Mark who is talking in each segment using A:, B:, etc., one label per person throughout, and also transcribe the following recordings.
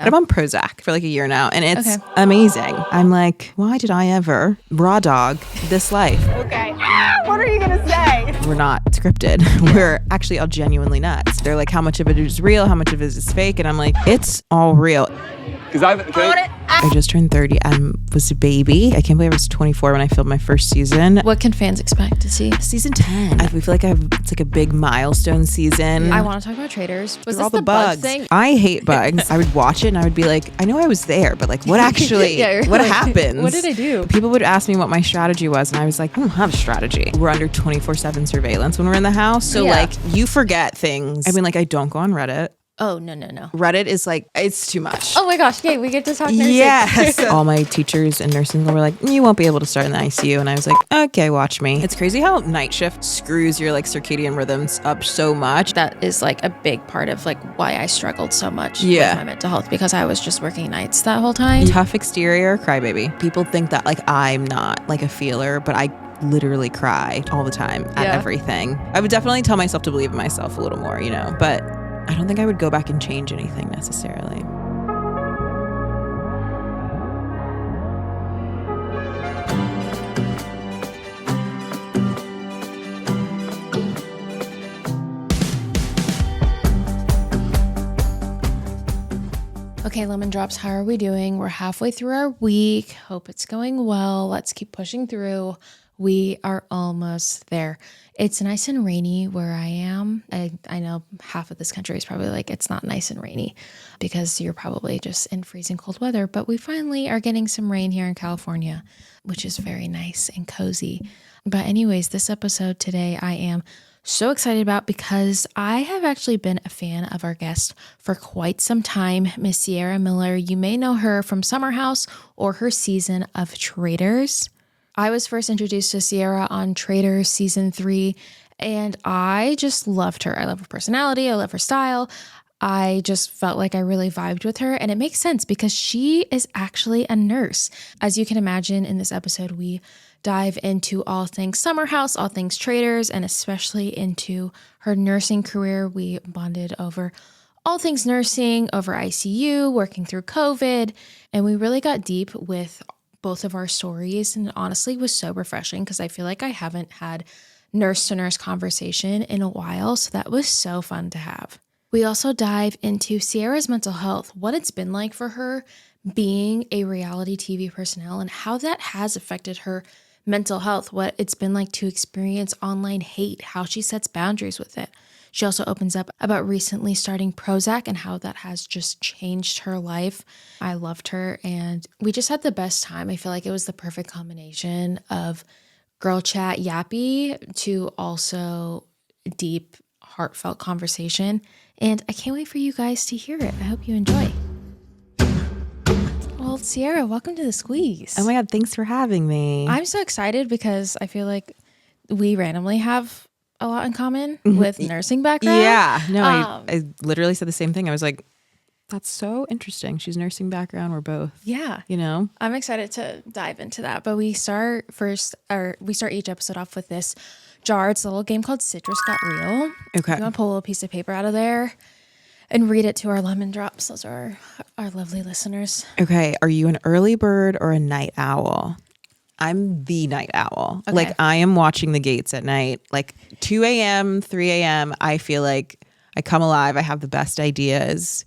A: But I'm on Prozac for like a year now, and it's amazing. I'm like, why did I ever raw dog this life?
B: Okay. What are you going to say?
A: We're not scripted. We're actually all genuinely nuts. They're like, how much of it is real? How much of it is fake? And I'm like, it's all real.
B: Because
A: I just turned 30 and was a baby. I can't believe I was 24 when I filmed my first season.
C: What can fans expect to see?
A: Season 10. I feel like it's like a big milestone season.
C: I want to talk about Traitors. Was this
A: all
C: the bug thing?
A: I hate bugs. I would watch it and I would be like, I know I was there, but like, what actually, what happens?
C: What did I do?
A: People would ask me what my strategy was, and I was like, I don't have a strategy. We're under 24/7 surveillance when we're in the house. So like, you forget things. I mean, like, I don't go on Reddit.
C: Oh, no.
A: Reddit is like, it's too much.
C: Oh my gosh. Yay, we get to talk nursing.
A: Yes. All my teachers in nursing school were like, you won't be able to start in the ICU. And I was like, okay, watch me. It's crazy how night shift screws your like circadian rhythms up so much.
C: That is like a big part of like why I struggled so much with my mental health, because I was just working nights that whole time.
A: Tough exterior, crybaby. People think that like I'm not like a feeler, but I literally cry all the time at everything. I would definitely tell myself to believe in myself a little more, but I don't think I would go back and change anything necessarily.
C: Okay, Lemon Drops, how are we doing? We're halfway through our week. Hope it's going well. Let's keep pushing through. We are almost there. It's nice and rainy where I am. I know half of this country is probably like, it's not nice and rainy because you're probably just in freezing cold weather. But we finally are getting some rain here in California, which is very nice and cozy. But anyways, this episode today I am so excited about because I have actually been a fan of our guest for quite some time, Miss Ciara Miller. You may know her from Summer House or her season of Traitors. I was first introduced to Ciara on Traitors season 3, and I just loved her. I love her personality. I love her style. I just felt like I really vibed with her, and it makes sense because she is actually a nurse. As you can imagine, in this episode, we dive into all things Summer House, all things Traitors, and especially into her nursing career. We bonded over all things nursing, over ICU, working through COVID, and we really got deep with both of our stories, and honestly was so refreshing because I feel like I haven't had nurse to nurse conversation in a while, so that was so fun to have. We also dive into Ciara's mental health, what it's been like for her being a reality TV personnel and how that has affected her mental health, what it's been like to experience online hate, how she sets boundaries with it. She also opens up about recently starting Prozac and how that has just changed her life. I loved her, and we just had the best time. I feel like it was the perfect combination of girl chat yappy to also deep, heartfelt conversation. And I can't wait for you guys to hear it. I hope you enjoy. Well, Ciara, welcome to The Squeeze.
A: Oh my God, thanks for having me.
C: I'm so excited because I feel like we randomly have a lot in common with nursing background.
A: Yeah, no, I literally said the same thing. I was like, that's so interesting. She's nursing background. We're both.
C: Yeah. I'm excited to dive into that. But we start each episode off with this jar. It's a little game called Citrus Got Real.
A: Okay.
C: I'm going to pull a little piece of paper out of there and read it to our lemon drops. Those are our lovely listeners.
A: Okay. Are you an early bird or a night owl? I'm the night owl. Okay. Like I am watching the gates at night, like 2 a.m., 3 a.m. I feel like I come alive. I have the best ideas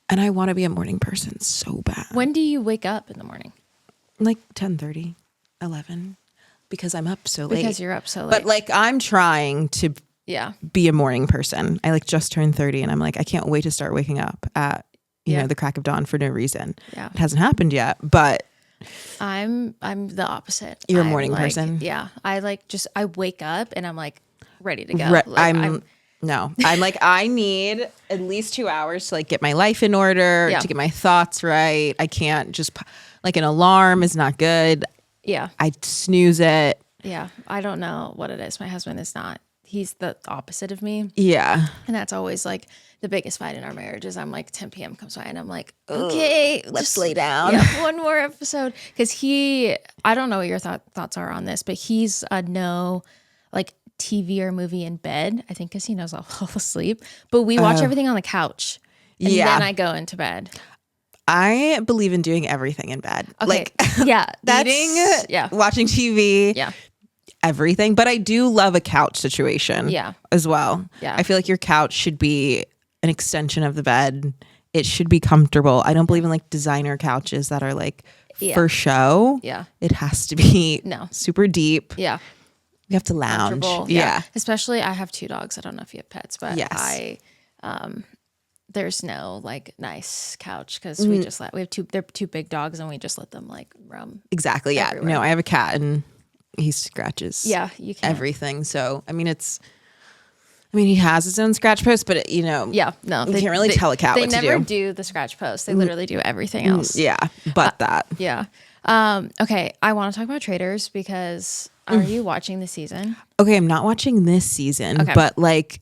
A: and I want to be a morning person so bad.
C: When do you wake up in the morning?
A: Like 10:30, 11, because I'm up so late.
C: Because you're up so late.
A: But like I'm trying to be a morning person. I like just turned 30 and I'm like, I can't wait to start waking up at, you know, the crack of dawn for no reason. Yeah. It hasn't happened yet, but
C: I'm the opposite.
A: You're a morning person?
C: Yeah. I wake up and I'm like ready to go.
A: I'm like, I need at least 2 hours to like get my life in order, to get my thoughts right. I can't just like an alarm is not good.
C: Yeah.
A: I snooze it.
C: Yeah. I don't know what it is. My husband is not. He's the opposite of me.
A: Yeah.
C: And that's always like the biggest fight in our marriage is I'm like 10 p.m. comes by and I'm like, okay,
A: let's lay down.
C: Yeah, one more episode. Because I don't know what your thoughts are on this, but he's a no like TV or movie in bed. I think because he knows I'll fall asleep. But we watch everything on the couch. And then I go into bed.
A: I believe in doing everything in bed.
C: Okay.
A: Like
C: Yeah. That's,
A: eating, watching TV, everything. But I do love a couch situation as well.
C: Yeah.
A: I feel like your couch should be an extension of the bed. It should be comfortable. I don't believe in like designer couches that are like for show.
C: Yeah.
A: It has to be super deep.
C: Yeah.
A: You have to lounge.
C: Yeah. Especially I have 2 dogs. I don't know if you have pets, but there's no like nice couch because we have they're 2 big dogs and we just let them like roam.
A: Exactly. Yeah.
C: everywhere.
A: No, I have a cat and he scratches
C: you can.
A: everything. So, I mean, he has his own scratch post, but you
C: no,
A: you can't really tell a cat what to do.
C: They never do the scratch post. They literally do everything else.
A: Yeah. But that.
C: Yeah. Okay. I want to talk about Traitors because are you watching the season?
A: Okay. I'm not watching this season,
C: Okay.
A: but like,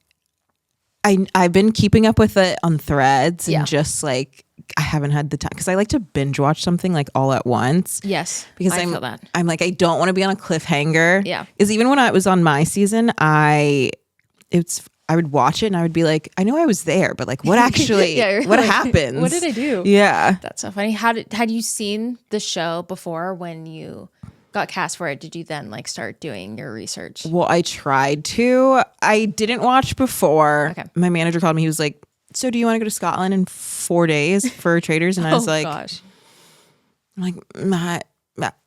A: I've been keeping up with it on Threads and just like I haven't had the time because I like to binge watch something like all at once.
C: Yes,
A: because
C: I feel that.
A: I'm like I don't want to be on a cliffhanger.
C: Yeah,
A: because even when I was on my season, I would watch it and I would be like, I know I was there, but like what actually what happens?
C: What did I do?
A: Yeah,
C: that's so funny. Had you seen the show before when you got cast for it? Did you then like start doing your research?
A: Well, I tried to. I didn't watch before.
C: Okay.
A: My manager called me. He was like, so do you want to go to Scotland in 4 days for Traitors? And I was like,
C: gosh.
A: I'm like,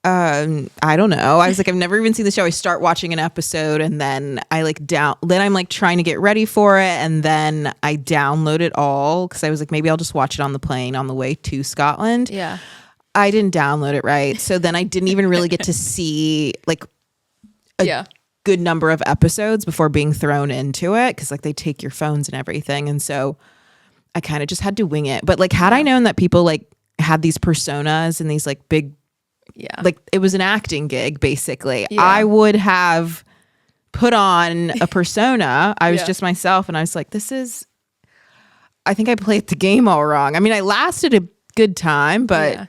A: I don't know. I was like, I've never even seen the show. I start watching an episode and then I like then I'm like trying to get ready for it. And then I download it all because I was like, maybe I'll just watch it on the plane on the way to Scotland.
C: Yeah.
A: I didn't download it right. So then I didn't even really get to see like a good number of episodes before being thrown into it because like they take your phones and everything. And so I kind of just had to wing it. But like had I known that people like had these personas and these like big, like it was an acting gig basically, I would have put on a persona. I was just myself and I was like, I think I played the game all wrong. I mean, I lasted a good time, but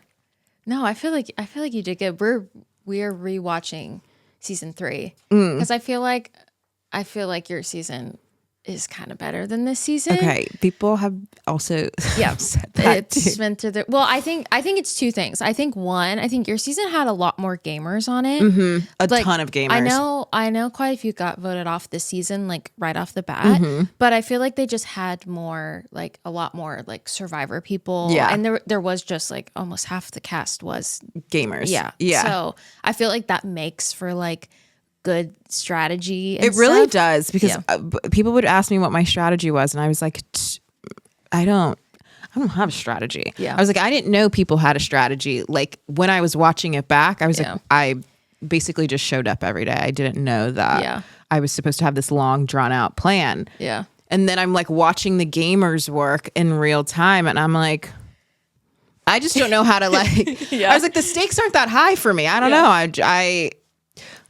C: no, I feel like you did good. We're rewatching season 3 because I feel like your season is kind of better than this season.
A: Okay, people have also said that
C: it's been through the. Well, I think it's 2 things. I think your season had a lot more gamers on it.
A: Mm-hmm. A ton of gamers.
C: I know quite a few got voted off this season, like right off the bat. But I feel like they just had more, like a lot more, like Survivor people. Yeah, and there was just like almost half the cast was
A: gamers.
C: Yeah. So I feel like that makes for like good strategy.
A: It really does because people would ask me what my strategy was, and I was like, I don't have a strategy. Yeah, I was like, I didn't know people had a strategy. Like when I was watching it back, I was like, I basically just showed up every day. I didn't know that I was supposed to have this long, drawn out plan. Yeah, and then I'm like watching the gamers work in real time, and I'm like, I just don't know how to like. I was like, the stakes aren't that high for me. I don't know.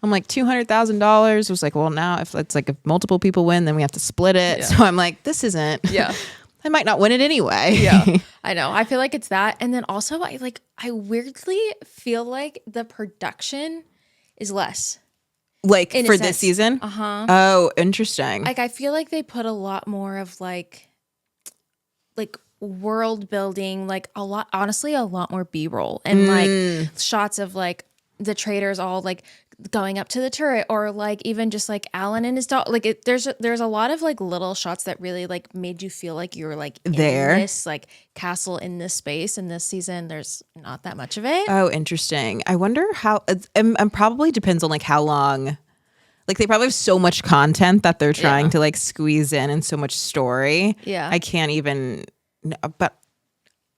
A: I'm like $200,000 was like, well, now if it's like if multiple people win, then we have to split it. Yeah. So I'm like, this isn't. Yeah, I might not win it anyway.
C: Yeah, I know. I feel like it's that, and then also I weirdly feel like the production is less.
A: Like for this season. Oh, interesting.
C: Like I feel like they put a lot more of like world building, like a lot. Honestly, a lot more B-roll and like shots of like the Traitors all like going up to the turret, or like even just like Alan and his dog. Like there's a lot of like little shots that really like made you feel like you were like
A: there
C: in this like castle in this space. In this season, there's not that much of it.
A: Oh, interesting. I wonder how. And probably depends on like how long. Like they probably have so much content that they're trying to like squeeze in and so much story. Yeah, I can't even. But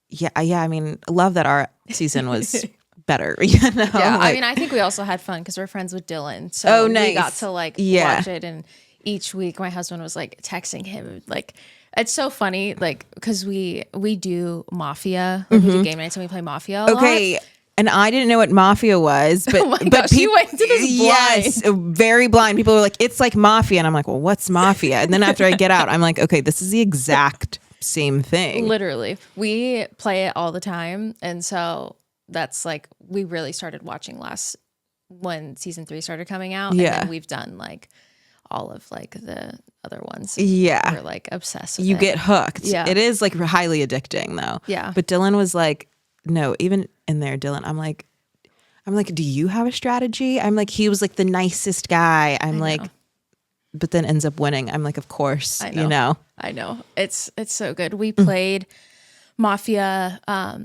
A: yeah. I mean, love that our season was. Better, you know?
C: Yeah, like, I mean, I think we also had fun because we're friends with Dylan, so
A: nice.
C: We got to like watch it, and each week my husband was like texting him, like it's so funny, like because we do Mafia, like, we do game nights and we play Mafia. A lot.
A: And I didn't know what Mafia was, but
C: oh my gosh, you went to this blind.
A: Yes, very blind. People were like, "It's like Mafia," and I'm like, "Well, what's Mafia?" And then after I get out, I'm like, "Okay, this is the exact same thing."
C: Literally, we play it all the time, and so. That's like we really started watching when season 3 started coming out. Yeah, and then we've done like all of like the other ones.
A: Yeah,
C: we're like obsessed with
A: you
C: it.
A: Get hooked.
C: Yeah,
A: it is like highly addicting though.
C: Yeah,
A: but Dylan was like, no, even in there, Dylan, I'm like, do you have a strategy? I'm like, he was like the nicest guy. I'm like, but then ends up winning. I'm like, of course,
C: I know. It's so good. We played Mafia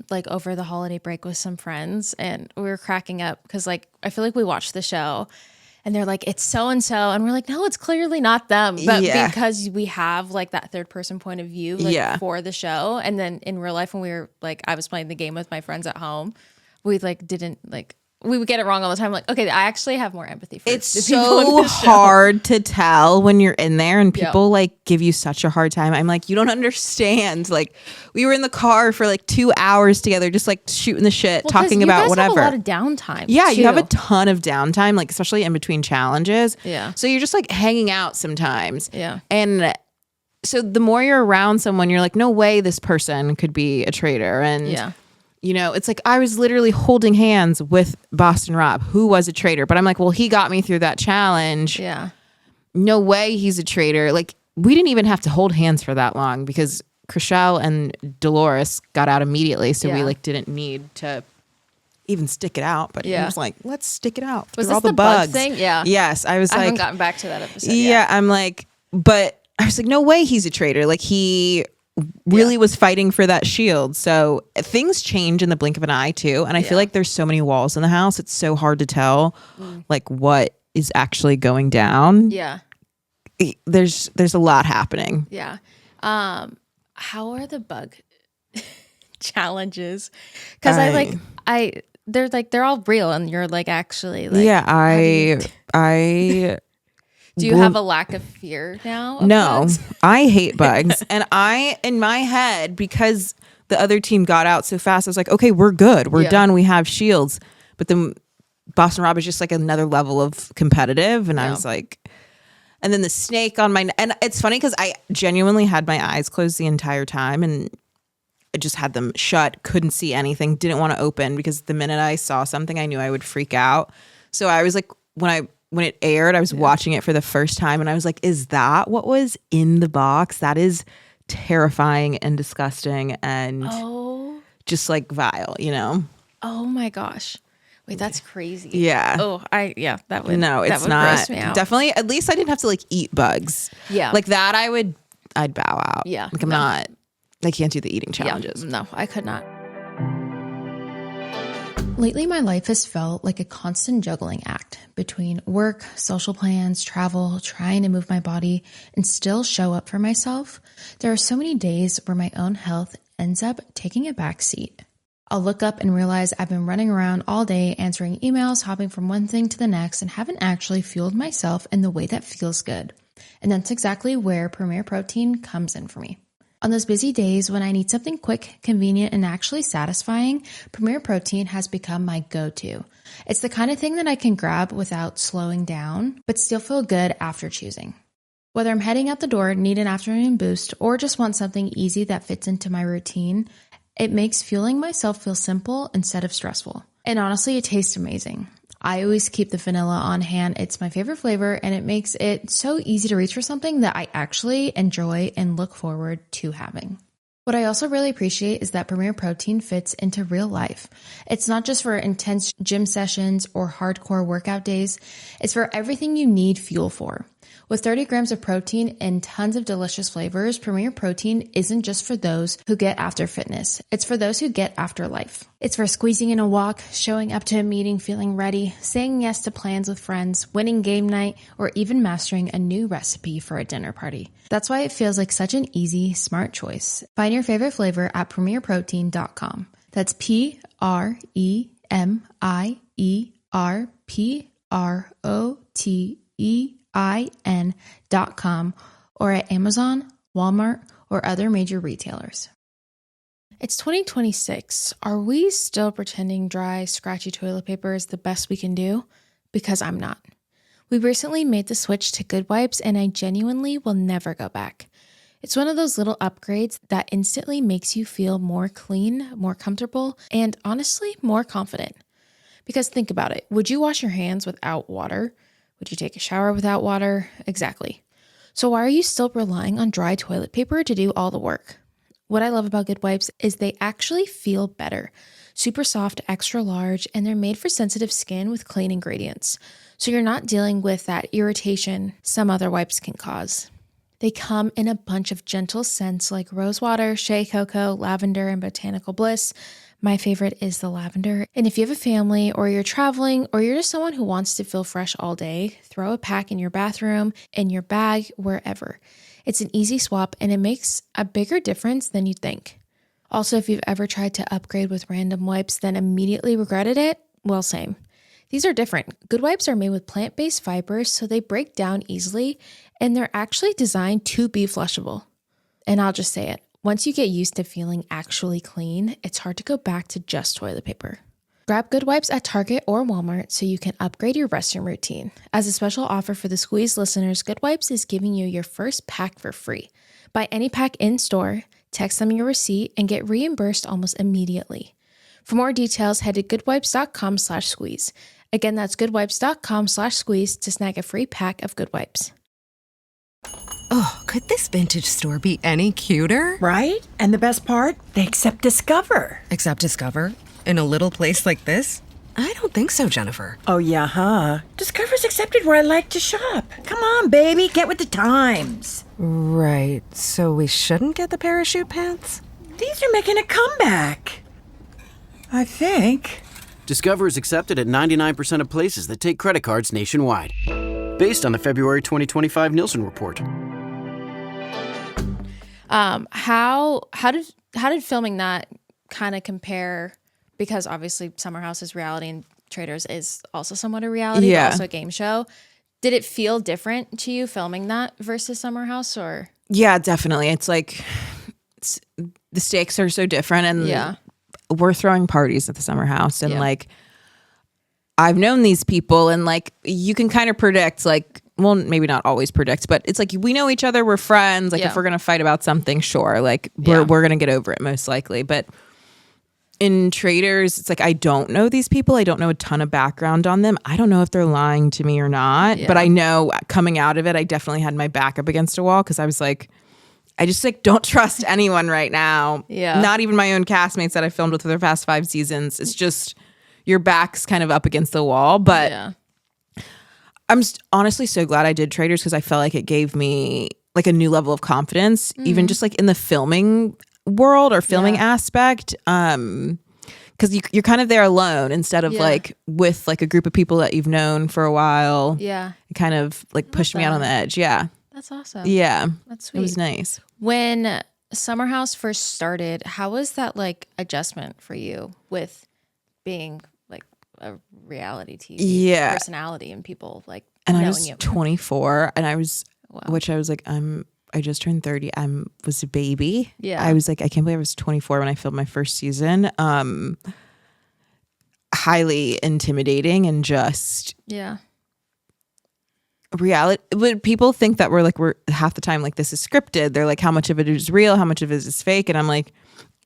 C: like over the holiday break with some friends, and we were cracking up because like I feel like we watched the show and they're like, it's so and so, and we're like, no, it's clearly not them, but because we have like that third person point of view like for the show. And then in real life when we were like, I was playing the game with my friends at home, we like didn't like, we would get it wrong all the time. Like, okay, I actually have more empathy for
A: it's
C: the people
A: so
C: in this show.
A: hard to tell when you're in there and people like give you such a hard time. I'm like, you don't understand. Like, we were in the car for like 2 hours together, just like shooting the shit, talking about
C: you guys
A: whatever.
C: Have a lot of downtime.
A: Yeah,
C: too.
A: you have a ton of downtime, like especially in between challenges.
C: Yeah.
A: So you're just like hanging out sometimes.
C: Yeah.
A: And so the more you're around someone, you're like, no way this person could be a traitor. And you know, it's like I was literally holding hands with Boston Rob, who was a traitor. But I'm like, well, he got me through that challenge.
C: Yeah.
A: No way he's a traitor. Like, we didn't even have to hold hands for that long because Chriselle and Dolores got out immediately. So we like didn't need to even stick it out. But he was like, let's stick it out.
C: Was
A: through all
C: this
A: the
C: bug
A: bugs.
C: thing? Yeah.
A: Yes. I was
C: I
A: like,
C: haven't gotten back to that episode
A: yeah,
C: yet.
A: I'm like, but I was like, no way he's a traitor. Like, he really was fighting for that shield. So things change in the blink of an eye too. And I feel like there's so many walls in the house. It's so hard to tell like what is actually going down.
C: Yeah.
A: There's a lot happening.
C: Yeah. How are the bug challenges? Because they're all real and you're like actually like,
A: I
C: do you have a lack of fear now?
A: No,
C: bugs?
A: I hate bugs. And in my head, because the other team got out so fast, I was like, okay, we're good. We're done. We have shields. But then Boston Rob is just like another level of competitive. And I was like, and then the snake on my, and it's funny because I genuinely had my eyes closed the entire time and I just had them shut, couldn't see anything, didn't want to open because the minute I saw something, I knew I would freak out. So I was like, when it aired, I was watching it for the first time and I was like, is that what was in the box? That is terrifying and disgusting and just like vile, you know?
C: Oh my gosh. Wait, that's crazy.
A: Yeah.
C: Oh, that would
A: No, it's not.
C: gross me out.
A: Definitely, at least I didn't have to like eat bugs.
C: Yeah.
A: Like that I'd bow out.
C: Yeah.
A: Like I can't do the eating challenges.
C: Yeah. No, I could not.
D: Lately, my life has felt like a constant juggling act between work, social plans, travel, trying to move my body, and still show up for myself. There are so many days where my own health ends up taking a back seat. I'll look up and realize I've been running around all day answering emails, hopping from one thing to the next, and haven't actually fueled myself in the way that feels good. And that's exactly where Premier Protein comes in for me. On those busy days when I need something quick, convenient, and actually satisfying, Premier Protein has become my go-to. It's the kind of thing that I can grab without slowing down, but still feel good after choosing. Whether I'm heading out the door, need an afternoon boost, or just want something easy that fits into my routine, it makes fueling myself feel simple instead of stressful. And honestly, it tastes amazing. I always keep the vanilla on hand. It's my favorite flavor and it makes it so easy to reach for something that I actually enjoy and look forward to having. What I also really appreciate is that Premier Protein fits into real life. It's not just for intense gym sessions or hardcore workout days. It's for everything you need fuel for. With 30 grams of protein and tons of delicious flavors, Premier Protein isn't just for those who get after fitness. It's for those who get after life. It's for squeezing in a walk, showing up to a meeting feeling ready, saying yes to plans with friends, winning game night, or even mastering a new recipe for a dinner party. That's why it feels like such an easy, smart choice. Find your favorite flavor at premierprotein.com. That's premierprotein.com or at Amazon, Walmart, or other major retailers.
C: It's 2026. Are we still pretending dry, scratchy toilet paper is the best we can do? Because I'm not. We recently made the switch to Goodwipes and I genuinely will never go back. It's one of those little upgrades that instantly makes you feel more clean, more comfortable, and honestly, more confident. Because think about it. Would you wash your hands without water? Would you take a shower without water? Exactly. So why are you still relying on dry toilet paper to do all the work? What I love about Goodwipes is they actually feel better. Super soft, extra large, and they're made for sensitive skin with clean ingredients. So you're not dealing with that irritation some other wipes can cause. They come in a bunch of gentle scents like rosewater, shea cocoa, lavender, and botanical bliss. My favorite is the lavender. And if you have a family or you're traveling or you're just someone who wants to feel fresh all day, throw a pack in your bathroom, in your bag, wherever. It's an easy swap and it makes a bigger difference than you'd think. Also, if you've ever tried to upgrade with random wipes then immediately regretted it, well, same. These are different. Goodwipes are made with plant-based fibers, so they break down easily, and they're actually designed to be flushable. And I'll just say it. Once you get used to feeling actually clean, it's hard to go back to just toilet paper. Grab Goodwipes at Target or Walmart so you can upgrade your restroom routine. As a special offer for the Squeeze listeners, Goodwipes is giving you your first pack for free. Buy any pack in-store, text them your receipt, and get reimbursed almost immediately. For more details, head to goodwipes.com/squeeze. Again, that's goodwipes.com/squeeze to snag a free pack of Goodwipes.
E: Oh, could this vintage store be any cuter?
F: Right? And the best part? They accept Discover.
E: Accept Discover? In a little place like this? I don't think so, Jennifer.
F: Oh, yeah, huh? Discover's accepted where I like to shop. Come on, baby, get with the times.
E: Right, so we shouldn't get the parachute pants?
F: These are making a comeback. I think.
G: Discover is accepted at 99% of places that take credit cards nationwide. Based on the February 2025 Nielsen report.
C: How did filming that kind of compare? Because obviously Summer House is reality and Traitors is also somewhat a reality, but also a game show. Did it feel different to you filming that versus Summer House, or?
A: Yeah, definitely. It's like the stakes are so different, and we're throwing parties at the Summer House, and like I've known these people, and like you can kind of predict, like, well, maybe not always predict, but it's like we know each other, we're friends. Like if we're gonna fight about something, sure, like we're gonna get over it most likely. But in Traitors, it's like I don't know these people. I don't know a ton of background on them. I don't know if they're lying to me or not. But I know coming out of it, I definitely had my back up against a wall because I was like, I just like don't trust anyone right now. Not even my own castmates that I filmed with for the past 5 seasons. It's just your back's kind of up against the wall. But I'm honestly so glad I did Traitors because I felt like it gave me like a new level of confidence, even just like in the filming world or filming aspect. Because you're kind of there alone instead of like with like a group of people that you've known for a while. It kind of like pushed me out on the edge.
C: That's awesome. That's sweet.
A: It was nice.
C: When Summer House first started, how was that like adjustment for you with being like a reality TV personality and people like
A: and
C: knowing
A: I was
C: you?
A: 24 and I was which I was like I just turned 30. Was a baby. I was like, I can't believe I was 24 when I filmed my first season. Highly intimidating and just reality. But people think that we're half the time like this is scripted. They're like, how much of it is real? How much of it is fake? And I'm like,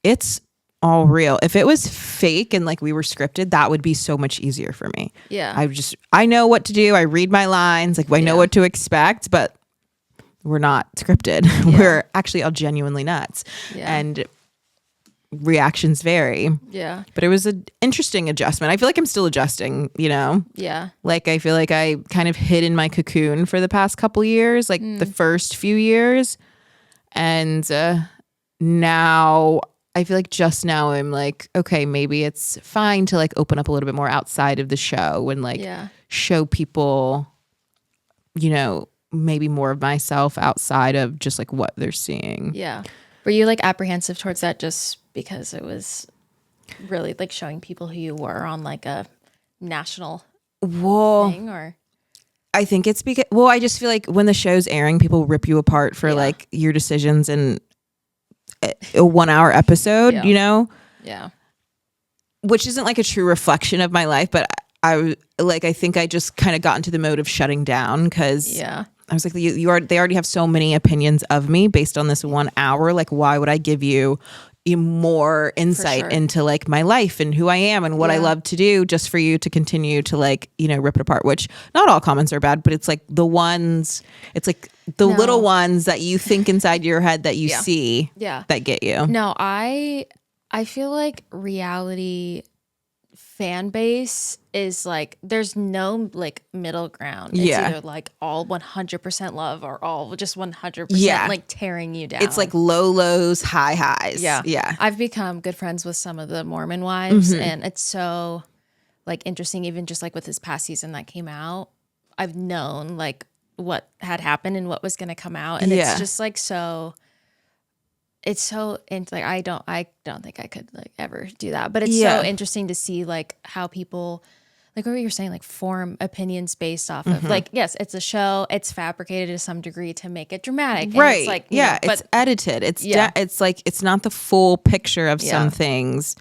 A: it's all real. If it was fake and like we were scripted, that would be so much easier for me. I know what to do. I read my lines. Like I know what to expect, but we're not scripted. We're actually all genuinely nuts. And reactions vary. But it was an interesting adjustment. I feel like I'm still adjusting, you know? Like I feel like I kind of hid in my cocoon for the past couple years, like the first few years. And now I feel like just now I'm like, okay, maybe it's fine to like open up a little bit more outside of the show and like show people, you know, maybe more of myself outside of just like what they're seeing.
C: Were you like apprehensive towards that just because it was really like showing people who you were on like a national thing, or?
A: I think it's because, well, I just feel like when the show's airing, people rip you apart for like your decisions in a 1 hour episode, you know? Which isn't like a true reflection of my life, but I think I just kind of got into the mode of shutting down because I was like, they already have so many opinions of me based on this 1 hour. Like, why would I give you more insight into like my life and who I am and what I love to do, just for you to continue to like, you know, rip it apart, which not all comments are bad, but it's like the ones, it's like the little ones that you think inside your head that you see that get you.
C: No, I feel like reality fan base is like, there's no like middle ground. It's either like all 100% love or all just 100% like tearing you down.
A: It's like low lows, high highs. Yeah.
C: I've become good friends with some of the Mormon wives, and it's so like interesting, even just like with this past season that came out. I've known like what had happened and what was going to come out, and it's just like it's so like I don't think I could like ever do that, but it's so interesting to see like how people, like what you're saying, like form opinions based off of like, yes, it's a show, it's fabricated to some degree to make it dramatic, and
A: right?
C: It's like,
A: but it's edited. It's it's like it's not the full picture of some things,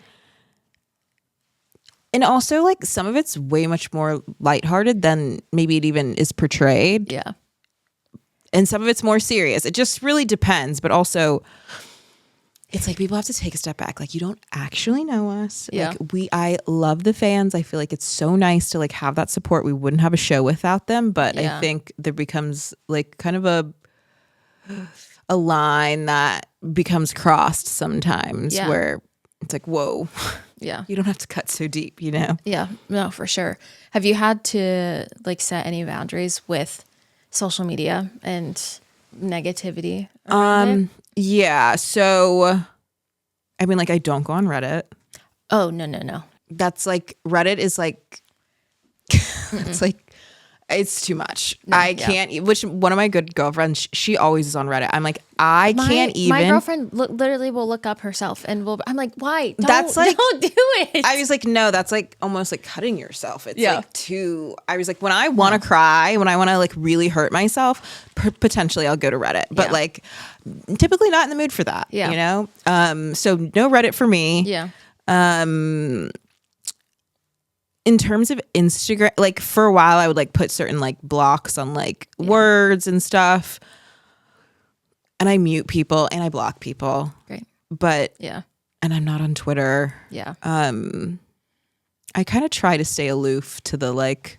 A: and also like some of it's way much more lighthearted than maybe it even is portrayed.
C: Yeah,
A: and some of it's more serious. It just really depends, but also. It's like people have to take a step back. Like, you don't actually know us.
C: Yeah.
A: Like I love the fans. I feel like it's so nice to like have that support. We wouldn't have a show without them. But I think there becomes like kind of a line that becomes crossed sometimes where it's like, whoa.
C: Yeah.
A: You don't have to cut so deep, you know?
C: Yeah. No, for sure. Have you had to like set any boundaries with social media and negativity around it?
A: Yeah. So, I mean, like, I don't go on Reddit.
C: Oh, no.
A: That's like, Reddit is like, it's like, it's too much. I can't, which one of my good girlfriends, she always is on Reddit. I'm like, I can't even.
C: My girlfriend literally will look up herself and I'm like, why?
A: That's like,
C: don't do it.
A: I was like, no, that's like almost like cutting yourself. It's like too, I was like, when I want to cry, when I want to like really hurt myself, potentially I'll go to Reddit. But like, typically not in the mood for that, you know? So no Reddit for me.
C: Yeah.
A: In terms of Instagram, like for a while I would like put certain like blocks on like words and stuff. And I mute people and I block people.
C: Great.
A: But and I'm not on Twitter.
C: Yeah.
A: I kind of try to stay aloof to the like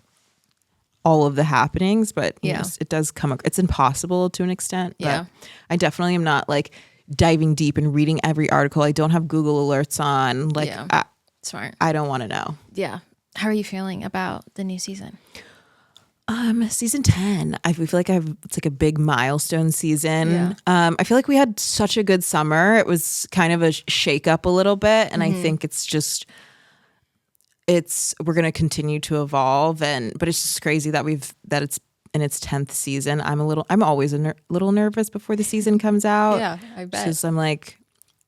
A: all of the happenings, but you know, it does come, it's impossible to an extent. But I definitely am not like diving deep and reading every article. I don't have Google alerts on. Like
C: smart.
A: I don't want to know.
C: Yeah. How are you feeling about the new season?
A: Season 10. I feel like it's like a big milestone season. I feel like we had such a good summer. It was kind of a shake up a little bit. And I think it's just, we're going to continue to evolve. But it's just crazy that it's in its 10th season. I'm always a little nervous before the season comes out.
C: Yeah, I bet.
A: Because I'm like,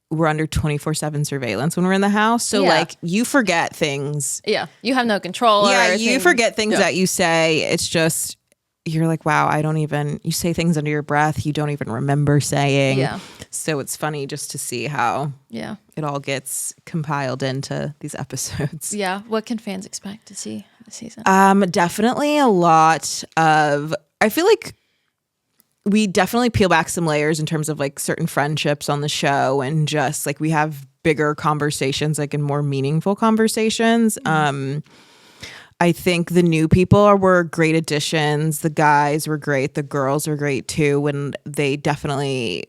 A: we're under 24/7 surveillance when we're in the house. So like you forget things.
C: Yeah. You have no control.
A: Yeah. You forget things that you say. It's just, you're like, wow, you say things under your breath. You don't even remember saying.
C: Yeah.
A: So it's funny just to see how it all gets compiled into these episodes.
C: Yeah. What can fans expect to see this season?
A: Definitely a lot of, I feel like we definitely peel back some layers in terms of like certain friendships on the show, and just like we have bigger conversations, like in more meaningful conversations. I think the new people were great additions. The guys were great. The girls were great too. And they definitely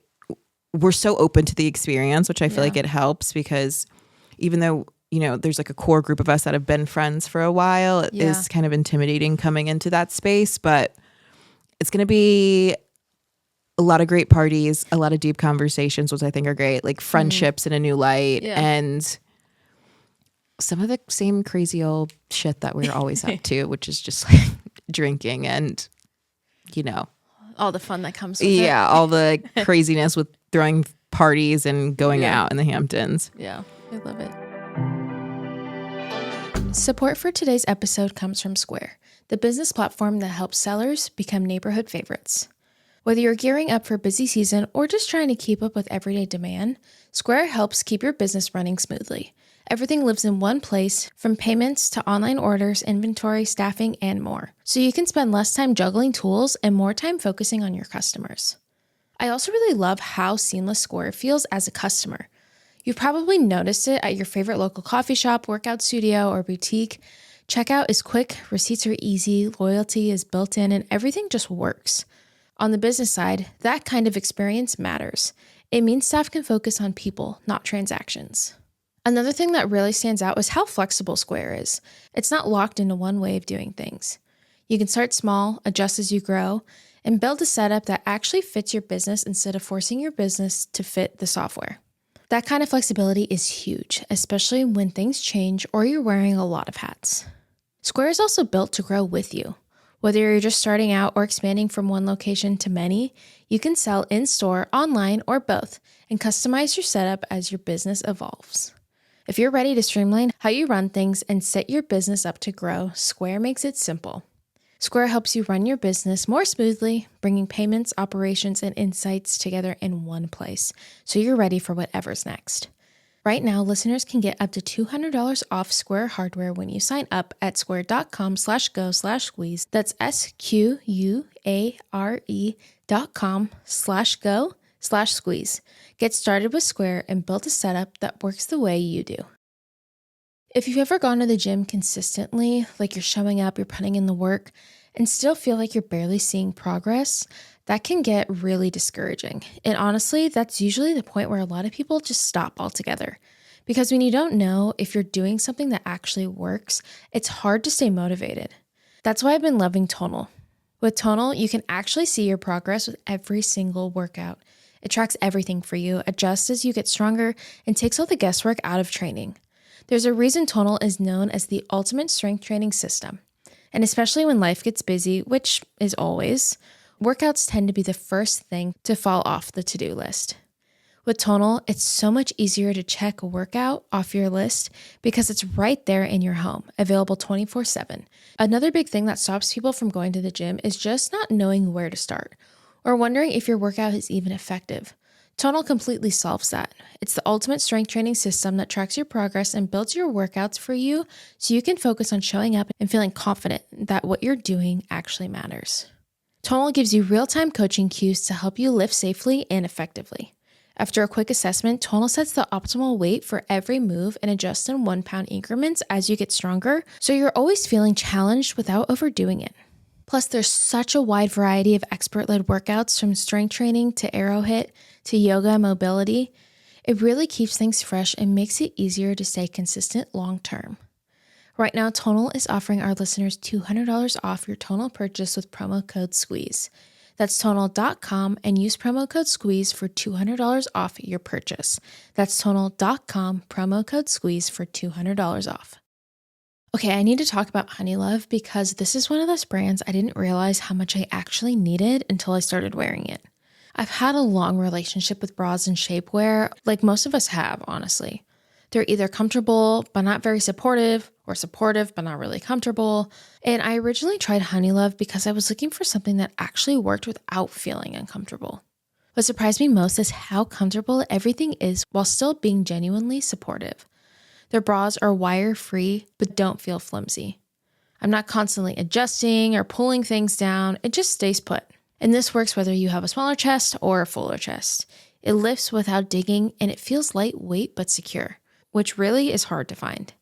A: were so open to the experience, which I feel like it helps, because even though, you know, there's like a core group of us that have been friends for a while, it is kind of intimidating coming into that space, but it's going to be a lot of great parties, a lot of deep conversations, which I think are great, like friendships in a new light, and some of the same crazy old shit that we're always up to, which is just like drinking and, you know,
C: all the fun that comes with it.
A: All the craziness with throwing parties and going out in the Hamptons.
C: Yeah, I love it. Support for today's episode comes from Square, the business platform that helps sellers become neighborhood favorites. Whether you're gearing up for a busy season or just trying to keep up with everyday demand, Square helps keep your business running smoothly. Everything lives in one place, from payments to online orders, inventory, staffing, and more. So you can spend less time juggling tools and more time focusing on your customers. I also really love how seamless Square feels as a customer. You've probably noticed it at your favorite local coffee shop, workout studio, or boutique. Checkout is quick, receipts are easy, loyalty is built in, and everything just works. On the business side, that kind of experience matters. It means staff can focus on people, not transactions. Another thing that really stands out is how flexible Square is. It's not locked into one way of doing things. You can start small, adjust as you grow, and build a setup that actually fits your business instead of forcing your business to fit the software. That kind of flexibility is huge, especially when things change or you're wearing a lot of hats. Square is also built to grow with you. Whether you're just starting out or expanding from one location to many, you can sell in-store, online, or both, and customize your setup as your business evolves. If you're ready to streamline how you run things and set your business up to grow, Square makes it simple. Square helps you run your business more smoothly, bringing payments, operations, and insights together in one place, so you're ready for whatever's next. Right now, listeners can get up to $200 off Square hardware when you sign up at square.com/go/squeeze. That's SQUARE.com/go/squeeze. Get started with Square and build a setup that works the way you do. If you've ever gone to the gym consistently, like you're showing up, you're putting in the work, and still feel like you're barely seeing progress, that can get really discouraging. And honestly, that's usually the point where a lot of people just stop altogether. Because when you don't know if you're doing something that actually works, it's hard to stay motivated. That's why I've been loving Tonal. With Tonal, you can actually see your progress with every single workout. It tracks everything for you, adjusts as you get stronger, and takes all the guesswork out of training. There's a reason Tonal is known as the ultimate strength training system. And especially when life gets busy, which is always, workouts tend to be the first thing to fall off the to-do list. With Tonal, it's so much easier to check a workout off your list because it's right there in your home, available 24/7. Another big thing that stops people from going to the gym is just not knowing where to start or wondering if your workout is even effective. Tonal completely solves that. It's the ultimate strength training system that tracks your progress and builds your workouts for you so you can focus on showing up and feeling confident that what you're doing actually matters. Tonal gives you real-time coaching cues to help you lift safely and effectively. After a quick assessment, Tonal sets the optimal weight for every move and adjusts in 1-pound increments as you get stronger, so you're always feeling challenged without overdoing it. Plus, there's such a wide variety of expert-led workouts from strength training to aero hit to yoga and mobility. It really keeps things fresh and makes it easier to stay consistent long-term. Right now, Tonal is offering our listeners $200 off your Tonal purchase with promo code SQUEEZE. That's Tonal.com and use promo code SQUEEZE for $200 off your purchase. That's Tonal.com, promo code SQUEEZE for $200 off. Okay, I need to talk about Honeylove because this is one of those brands I didn't realize how much I actually needed until I started wearing it. I've had a long relationship with bras and shapewear, like most of us have, honestly. They're either comfortable but not very supportive, or supportive but not really comfortable. And I originally tried Honeylove because I was looking for something that actually worked without feeling uncomfortable. What surprised me most is how comfortable everything is while still being genuinely supportive. Their bras are wire-free but don't feel flimsy. I'm not constantly adjusting or pulling things down. It just stays put. And this works whether you have a smaller chest or a fuller chest. It lifts without digging and it feels lightweight but secure, which really is hard to find.